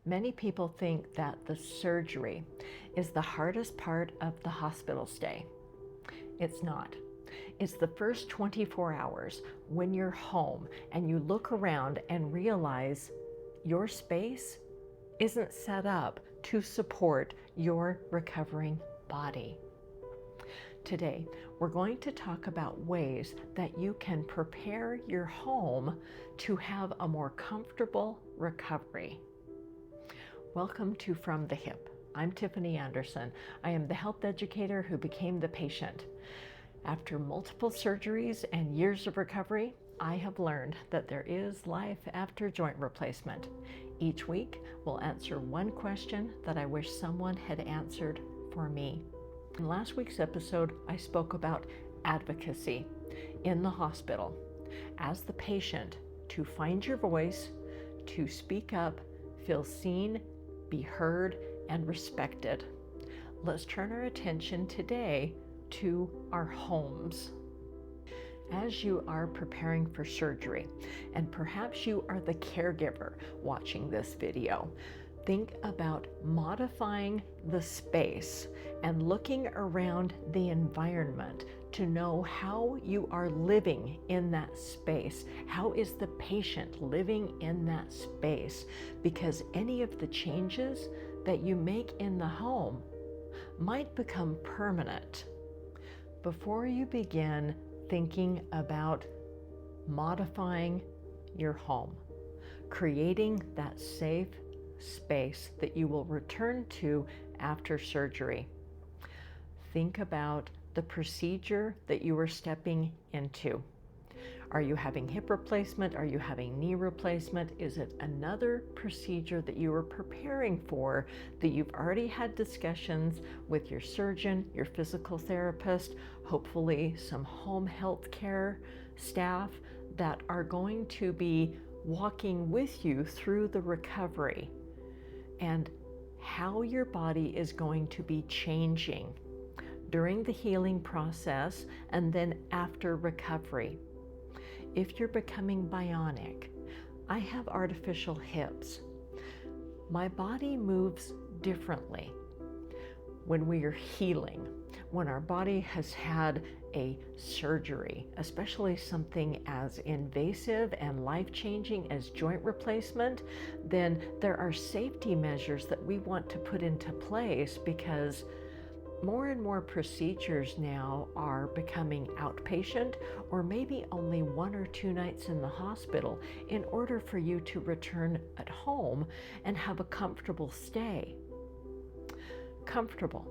Many people think that the surgery is the hardest part of the hospital stay. It's not. It's the first 24 hours when you're home and you look around and realize your space isn't set up to support your recovering body. Today, we're going to talk about ways that you can prepare your home to have a more comfortable recovery. Welcome to From the Hip. I'm Tiffany Anderson. I am the health educator who became the patient. After multiple surgeries and years of recovery, I have learned that there is life after joint replacement. Each week, we'll answer one question that I wish someone had answered for me. In last week's episode, I spoke about advocacy in the hospital as the patient, to find your voice, to speak up, feel seen, be heard, and respected. Let's turn our attention today to our homes. As you are preparing for surgery, and perhaps you are the caregiver watching this video, think about modifying the space and looking around the environment to know how you are living in that space. How is the patient living in that space? Because any of the changes that you make in the home might become permanent. Before you begin thinking about modifying your home, creating that safe space that you will return to after surgery, think about the procedure that you are stepping into. Are you having hip replacement? Are you having knee replacement? Is it another procedure that you are preparing for that you've already had discussions with your surgeon, your physical therapist, hopefully some home health care staff that are going to be walking with you through the recovery and how your body is going to be changing during the healing process and then after recovery. If you're becoming bionic, I have artificial hips. My body moves differently when we are healing. When our body has had a surgery, especially something as invasive and life-changing as joint replacement, then there are safety measures that we want to put into place, because more and more procedures now are becoming outpatient, or maybe only 1 or 2 nights in the hospital in order for you to return at home and have a comfortable stay. Comfortable.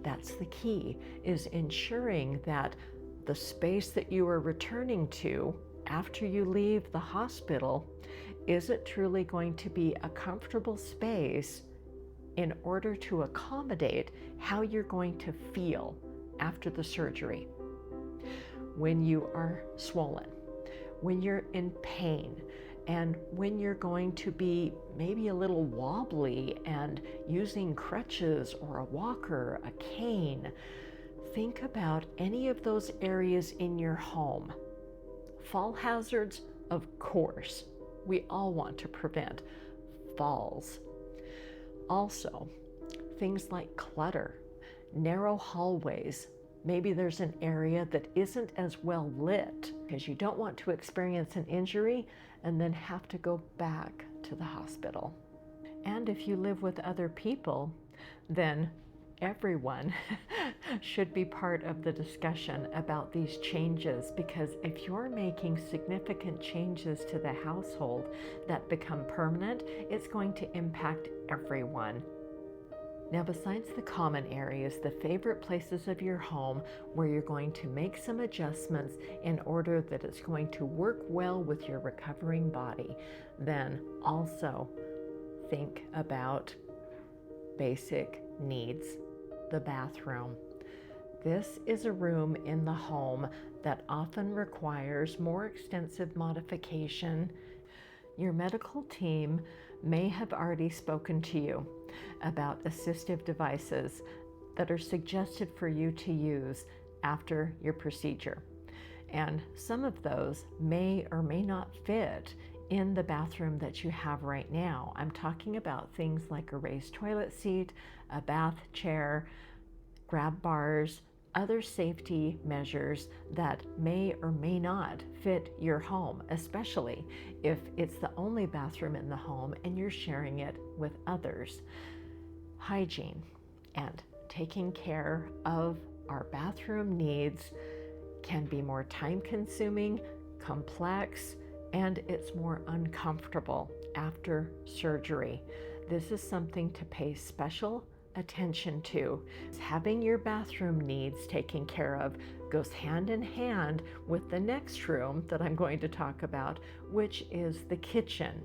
That's the key, is ensuring that the space that you are returning to after you leave the hospital, is it truly going to be a comfortable space in order to accommodate how you're going to feel after the surgery. When you are swollen, when you're in pain, and when you're going to be maybe a little wobbly and using crutches or a walker, a cane, think about any of those areas in your home. Fall hazards, of course, we all want to prevent falls. Also, things like clutter, narrow hallways. Maybe there's an area that isn't as well lit, because you don't want to experience an injury and then have to go back to the hospital. And if you live with other people, then everyone should be part of the discussion about these changes, because if you're making significant changes to the household that become permanent, it's going to impact everyone. Now, besides the common areas, the favorite places of your home where you're going to make some adjustments in order that it's going to work well with your recovering body, then also think about basic needs. The bathroom. This is a room in the home that often requires more extensive modification. Your medical team may have already spoken to you about assistive devices that are suggested for you to use after your procedure. And some of those may or may not fit in the bathroom that you have right now. I'm talking about things like a raised toilet seat, a bath chair, grab bars, other safety measures that may or may not fit your home, especially if it's the only bathroom in the home and you're sharing it with others. Hygiene and taking care of our bathroom needs can be more time-consuming, complex, and it's more uncomfortable after surgery. This is something to pay special attention to. Having your bathroom needs taken care of goes hand in hand with the next room that I'm going to talk about, which is the kitchen,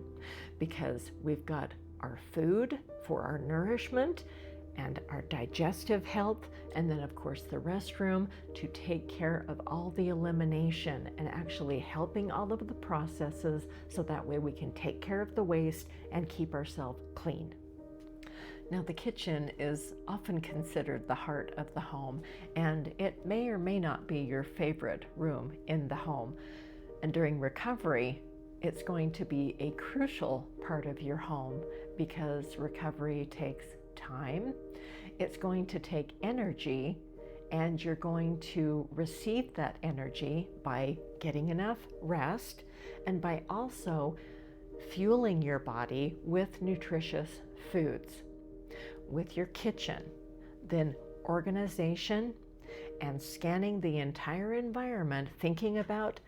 because we've got our food for our nourishment and our digestive health, and then of course the restroom to take care of all the elimination and actually helping all of the processes so that way we can take care of the waste and keep ourselves clean. Now, the kitchen is often considered the heart of the home, and it may or may not be your favorite room in the home. And during recovery, it's going to be a crucial part of your home because recovery takes time, it's going to take energy, and you're going to receive that energy by getting enough rest and by also fueling your body with nutritious foods. With your kitchen, then organization and scanning the entire environment, thinking about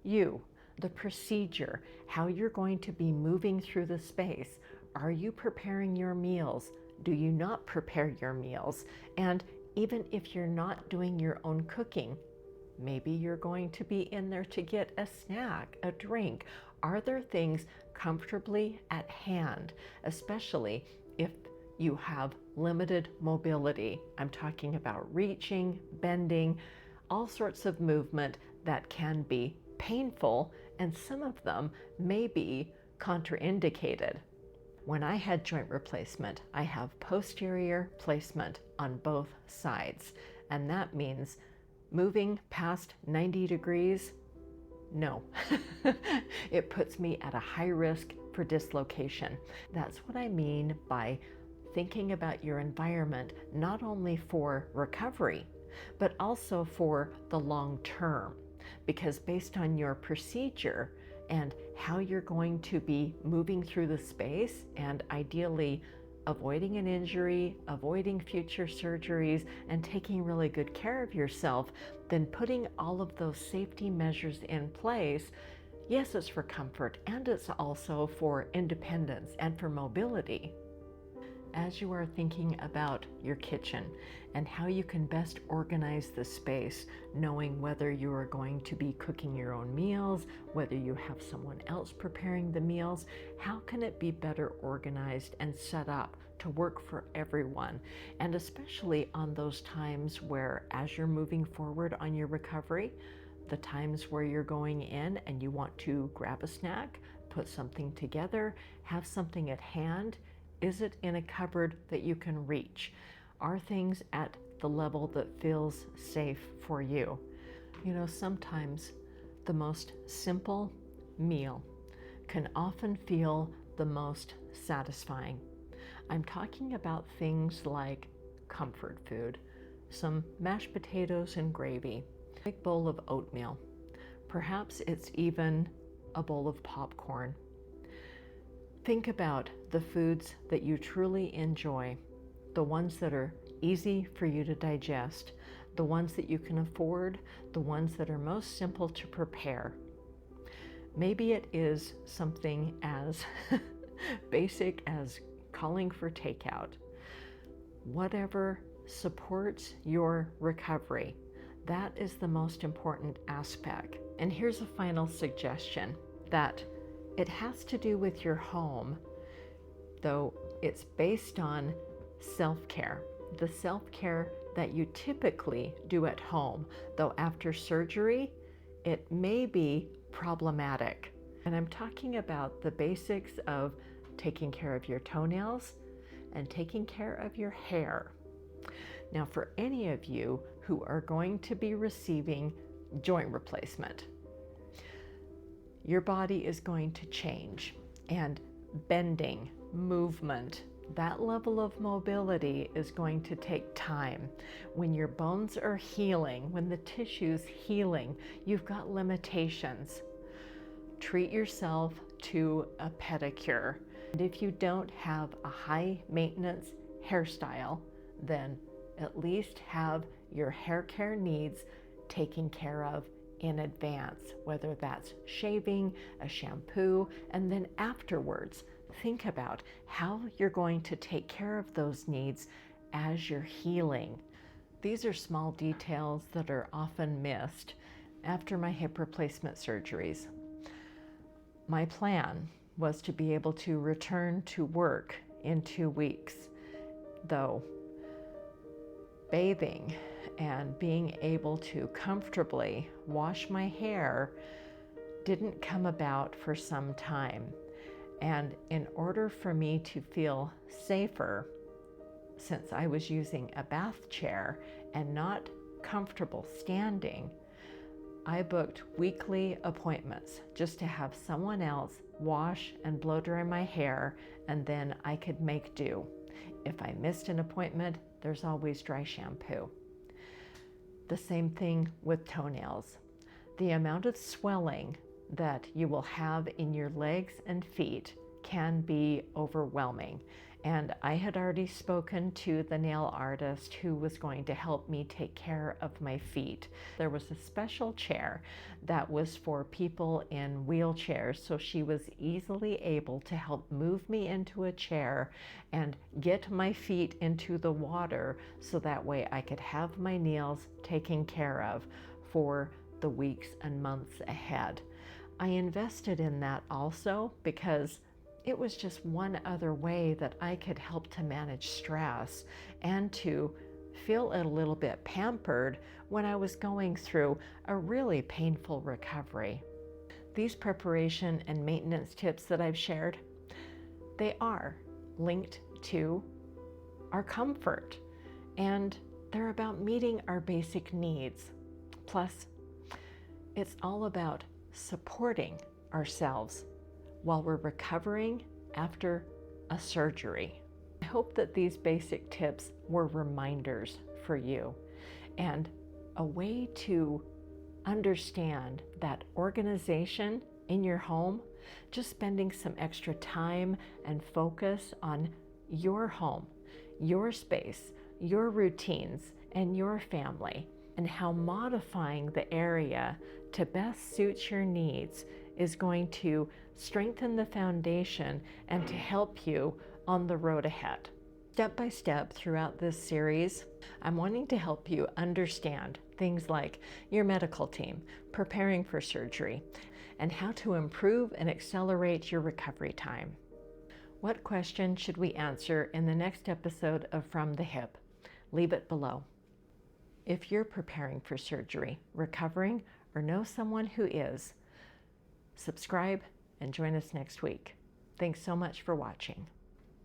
you, the procedure, how you're going to be moving through the space. Are you preparing your meals? Do you not prepare your meals? And even if you're not doing your own cooking, maybe you're going to be in there to get a snack, a drink. Are there things comfortably at hand, especially if you have limited mobility? I'm talking about reaching, bending, all sorts of movement that can be painful, and some of them may be contraindicated. When I had joint replacement, I have posterior placement on both sides, and that means moving past 90 degrees, no. It puts me at a high risk for dislocation. That's what I mean by thinking about your environment, not only for recovery, but also for the long term. Because based on your procedure and how you're going to be moving through the space and ideally avoiding an injury, avoiding future surgeries, and taking really good care of yourself, then putting all of those safety measures in place, yes, it's for comfort and it's also for independence and for mobility. As you are thinking about your kitchen and how you can best organize the space, knowing whether you are going to be cooking your own meals, whether you have someone else preparing the meals, how can it be better organized and set up to work for everyone? And especially on those times where, as you're moving forward on your recovery, the times where you're going in and you want to grab a snack, put something together, have something at hand. Is it in a cupboard that you can reach? Are things at the level that feels safe for you? You know, sometimes the most simple meal can often feel the most satisfying. I'm talking about things like comfort food, some mashed potatoes and gravy, a big bowl of oatmeal. Perhaps it's even a bowl of popcorn. Think about the foods that you truly enjoy, the ones that are easy for you to digest, the ones that you can afford, the ones that are most simple to prepare. Maybe it is something as basic as calling for takeout. Whatever supports your recovery, that is the most important aspect. And here's a final suggestion that it has to do with your home, though it's based on self-care, the self-care that you typically do at home, though after surgery, it may be problematic. And I'm talking about the basics of taking care of your toenails and taking care of your hair. Now, for any of you who are going to be receiving joint replacement, your body is going to change, and bending, movement, that level of mobility is going to take time. When your bones are healing, when the tissue's healing, you've got limitations. Treat yourself to a pedicure. And if you don't have a high maintenance hairstyle, then at least have your hair care needs taken care of in advance, whether that's shaving, a shampoo, and then afterwards, think about how you're going to take care of those needs as you're healing. These are small details that are often missed after my hip replacement surgeries. My plan was to be able to return to work in 2 weeks, though bathing and being able to comfortably wash my hair didn't come about for some time. And in order for me to feel safer, since I was using a bath chair and not comfortable standing, I booked weekly appointments just to have someone else wash and blow dry my hair, and then I could make do. If I missed an appointment, there's always dry shampoo. The same thing with toenails. The amount of swelling that you will have in your legs and feet can be overwhelming. And I had already spoken to the nail artist who was going to help me take care of my feet. There was a special chair that was for people in wheelchairs, so she was easily able to help move me into a chair and get my feet into the water so that way I could have my nails taken care of for the weeks and months ahead. I invested in that also because it was just one other way that I could help to manage stress and to feel a little bit pampered when I was going through a really painful recovery. These preparation and maintenance tips that I've shared, they are linked to our comfort, and they're about meeting our basic needs. Plus, it's all about supporting ourselves while we're recovering after a surgery. I hope that these basic tips were reminders for you and a way to understand that organization in your home, just spending some extra time and focus on your home, your space, your routines, and your family, and how modifying the area to best suit your needs is going to strengthen the foundation and to help you on the road ahead. Step by step throughout this series, I'm wanting to help you understand things like your medical team, preparing for surgery, and how to improve and accelerate your recovery time. What question should we answer in the next episode of From the Hip? Leave it below. If you're preparing for surgery, recovering, or know someone who is, subscribe and join us next week. Thanks so much for watching.